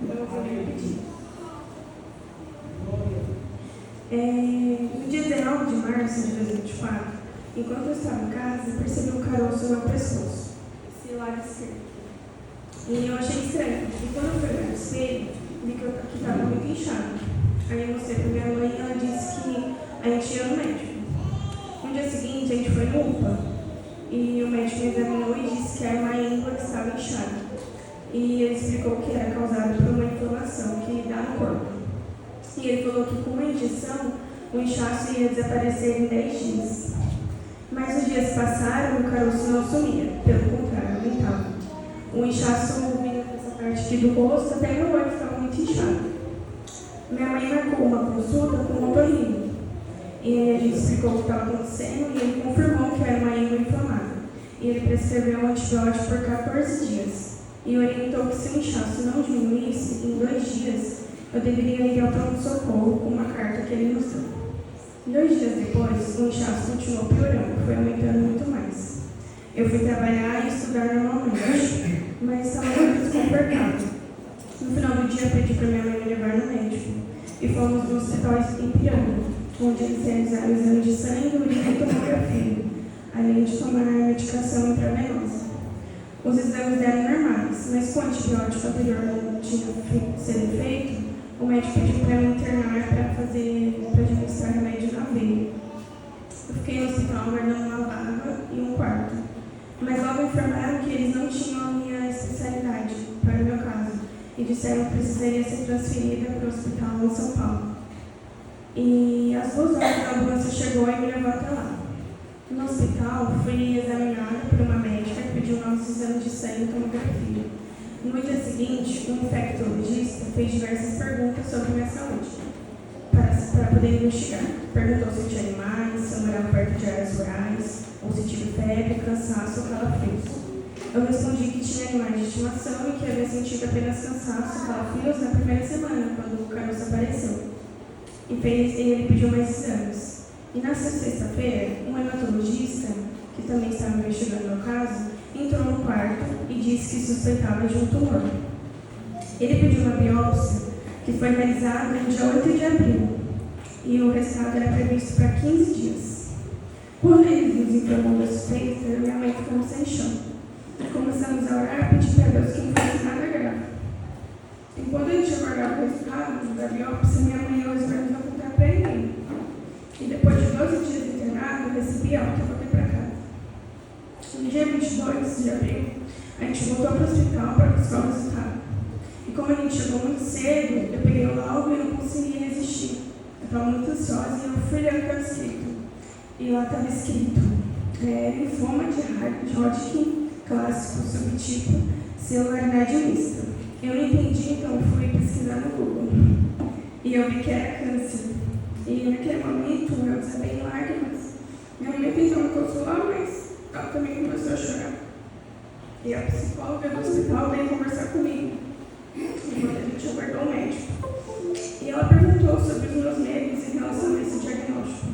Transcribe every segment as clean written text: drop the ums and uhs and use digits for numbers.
Então eu vou repetir. No dia 19 de março de 2024, enquanto eu estava em casa, percebi um caroço no meu pescoço, esse lado esquerdo. E eu achei estranho. E quando eu fui olhar no espelho, vi que estava muito inchado. Aí eu mostrei para minha mãe e ela disse que a gente ia no médico. No dia seguinte, a gente foi no UPA. E o médico me examinou e disse que a arma íngua estava inchada. E ele explicou que era causado por uma inflamação que dá no corpo. E ele falou que com uma injeção, o inchaço ia desaparecer em 10 dias. Mas os dias passaram e o caroço não sumia. Pelo contrário, aumentava. O inchaço vinha dessa parte aqui do rosto, até meu olho ficava muito inchado. Minha mãe marcou uma consulta com o otorrino. E a gente explicou o que estava acontecendo e ele confirmou que era uma íngua inflamada. E ele prescreveu um antibiótico por 14 dias. E orientou que se o inchaço não diminuísse em 2 dias, eu deveria ir ao pronto-socorro com uma carta que ele nos deu. 2 dias depois, o inchaço continuou piorando, foi aumentando muito mais. Eu fui trabalhar e estudar normalmente, mas estava muito desconfortável. No final do dia, pedi para minha mãe me levar no médico e fomos no hospital em Piranga, onde eles realizaram exames de sangue, urina e tomografia, além de tomar medicação intravenosa. Os exames deram normais, mas com o antibiótico anterior não tinha sido feito, o médico pediu para me internar para administrar remédio na veia. Eu fiquei no hospital guardando uma vaga e um quarto, mas logo informaram que eles não tinham a minha especialidade para o meu caso e disseram que precisaria ser transferida para o hospital em São Paulo. E às 2 horas a ambulância chegou e me levou até lá. No hospital, fui examinada por uma médica que pediu nossos exames de sangue e tomografia. No dia seguinte, um infectologista fez diversas perguntas sobre minha saúde, para poder investigar. Perguntou se eu tinha animais, se eu morava perto de áreas rurais, ou se tive febre, cansaço ou calafrios. Eu respondi que tinha animais de estimação e que havia sentido apenas cansaço e calafrios na primeira semana, quando o caroço apareceu. E ele pediu mais exames. E na sexta-feira, um hematologista, que também estava investigando o meu caso, entrou no quarto e disse que suspeitava de um tumor. Ele pediu uma biópsia que foi realizada no dia 8 de abril e o resultado era previsto para 15 dias. Quando ele nos informou da suspeita, minha mãe ficou sem chão. Começamos a orar e pedir para Deus que não fosse nada grave. E quando a gente aguardava o resultado da biópsia, minha mãe e os irmãos não contaram para ninguém. E depois de 12 dias internado, eu recebi alta e voltei para casa. No dia 22 de abril, a gente voltou para o hospital para buscar o resultado. E como a gente chegou muito cedo, eu peguei o laudo e não consegui resistir. Eu estava muito ansiosa e eu fui ler o que estava escrito. E lá estava escrito: linfoma de Hodgkin, clássico, subtipo, celularidade mista. Eu não entendi, então fui pesquisar no Google. E eu vi que era câncer. E naquele momento eu desabei em lágrimas. Minha mãe tentou me consolar, mas ela também começou a chorar. E a psicóloga do hospital veio conversar comigo, enquanto a gente aguardou o médico. E ela perguntou sobre os meus medos em relação a esse diagnóstico.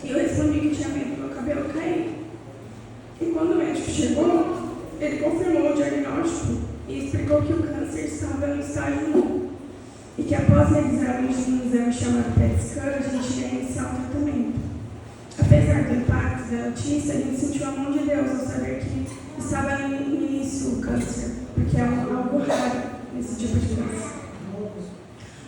E eu respondi que tinha medo do meu cabelo cair. E quando o médico chegou, ele confirmou o diagnóstico e explicou que o câncer estava no estágio 1. E que após realizarmos um exame chamado PET-scan, a gente ia iniciar o tratamento. Apesar do impacto da notícia, a gente sentiu a mão de Deus ao saber que estava no início o câncer, porque é algo raro nesse tipo de câncer.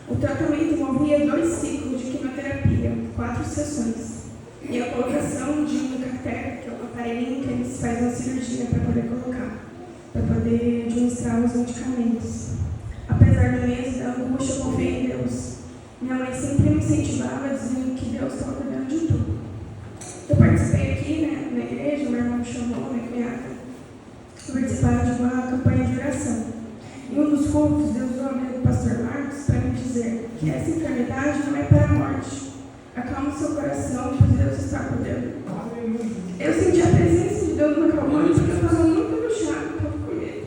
O tratamento envolvia 2 ciclos de quimioterapia, 4 sessões, e a colocação de um catéter, que é um aparelhinho que eles fazem uma cirurgia para poder colocar, para poder administrar os medicamentos. Apesar do medo da angústia, eu confiei em Deus. Minha mãe sempre me incentivava, dizendo que Deus estava cuidando de tudo. Eu participei aqui, na igreja, meu irmão me chamou, minha cunhada, para participar de uma campanha de oração. Em um dos cultos, Deus usou a vida do pastor Marcos para me dizer que essa enfermidade não é para a morte. Acalme seu coração, pois Deus está cuidando. Eu senti a presença de Deus me acalmando, porque eu estava muito angustiada, estava com medo.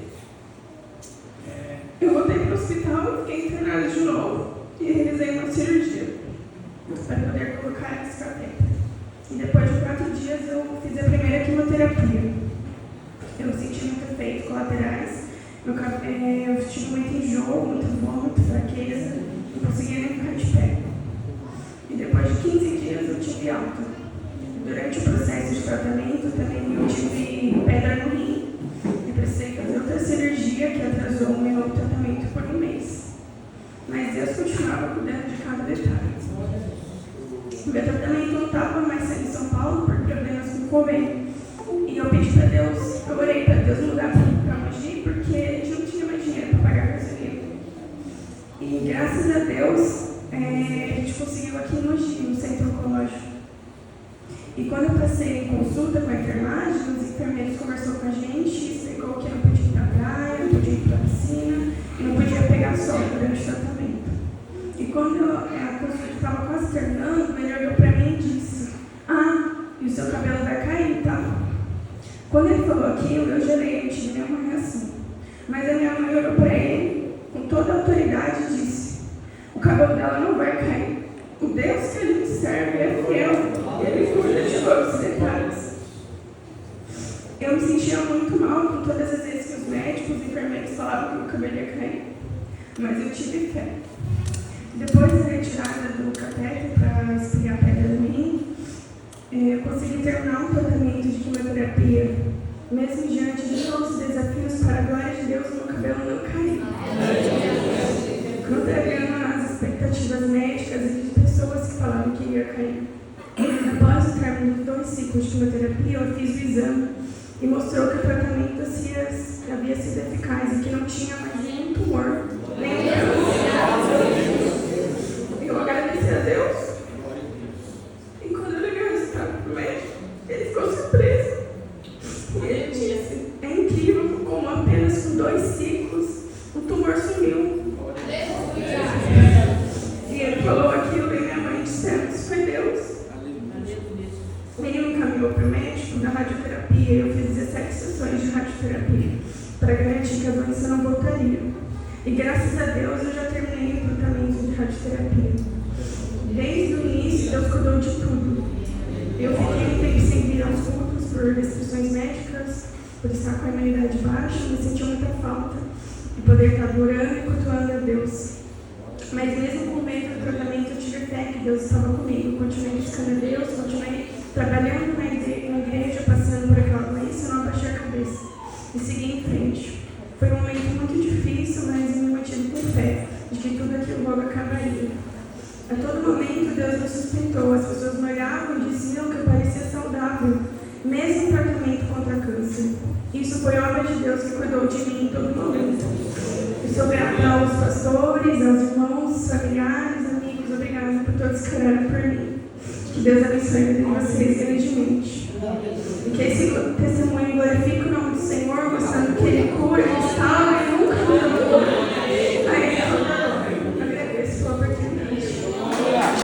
Eu voltei para o hospital, fiquei internada de novo e realizei uma cirurgia para poder colocar esse catéter. E depois de 4 dias eu fiz a primeira quimioterapia. Eu senti muito efeito colaterais, eu tive muito enjoo, muita de pé. E depois de 15 dias eu tive alta. Durante o processo de tratamento também eu tive pedra no rim e precisei fazer outra cirurgia que atrasou o meu tratamento por um mês. Mas Deus continuava cuidando de cada detalhe. Meu tratamento não estava mais sendo em São Paulo por problemas com o convênio. E eu pedi para Deus, eu orei para Deus mudar para Mogi porque a gente não tinha mais dinheiro para pagar gasolina. E graças a Deus, a gente conseguiu aqui em Mogi, no centro oncológico. E quando eu passei em consulta com a enfermagem, os enfermeiros conversaram com a gente, explicou que eu não podia ir para a praia, não podia ir para a piscina, e não podia pegar sol durante o tratamento. E quando a consulta estava quase terminando, ele olhou para mim e disse: e o seu cabelo vai cair, tá? Quando ele falou aquilo, eu gelei, não tive nenhuma reação. Mas a minha mãe olhou para ele, com toda a autoridade, e disse: o cabelo dela não vai cair. O Deus que a gente serve é fiel. Ele cuida de todos os detalhes. Eu me sentia muito mal com todas as vezes que os médicos e enfermeiros falavam que o cabelo ia cair. Mas eu tive fé. Depois da retirada do catéter para expirar a pedra do rim, eu consegui terminar um tratamento de quimioterapia, mesmo diante de todos os desafios, para a glória de Deus, meu cabelo não caiu. Contrariando as expectativas médicas e de pessoas que falavam que ia cair. Após o término de 2 ciclos de quimioterapia, eu fiz o exame e mostrou que o tratamento havia sido eficaz e que não tinha mais nenhum tumor, nenhum câncer. Eu agradeci a Deus. E quando eu liguei o resultado para o médico, ele ficou surpreso. E ele disse: é incrível como apenas com 2 ciclos o tumor sumiu. E ele falou aquilo e minha mãe dissendo: isso foi Deus. Ele me encaminhou para o médico da radioterapia e eu fiz 17 sessões de radioterapia para garantir que a doença não voltaria. E graças a Deus eu já terminei o tratamento de radioterapia. Desde o início, Deus cuidou de tudo. Eu fiquei um tempo sem vir aos cultos por restrições médicas, por estar com a imunidade baixa, me senti muita falta de poder estar adorando e cultuando a Deus. Mas mesmo com medo do tratamento, eu tive fé que Deus estava comigo. Continuei buscando a Deus, continuei trabalhando na igreja, passando por aquela doença, não abaixei a cabeça e segui em frente. Foi um momento muito difícil, mas me mantive com fé de que tudo aquilo logo acabaria. A todo momento, Deus me sustentou. As pessoas me olhavam e diziam que eu parecia saudável, mesmo em tratamento contra câncer. Isso foi obra de Deus que cuidou de mim em todo momento. Eu sou grata aos pastores, aos irmãos, familiares, amigos. Obrigada por todos que oraram por mim. Que Deus abençoe a vida de vocês grandemente. E que esse testemunho glorifique o nome do Senhor, mostrando que Ele cura, restaura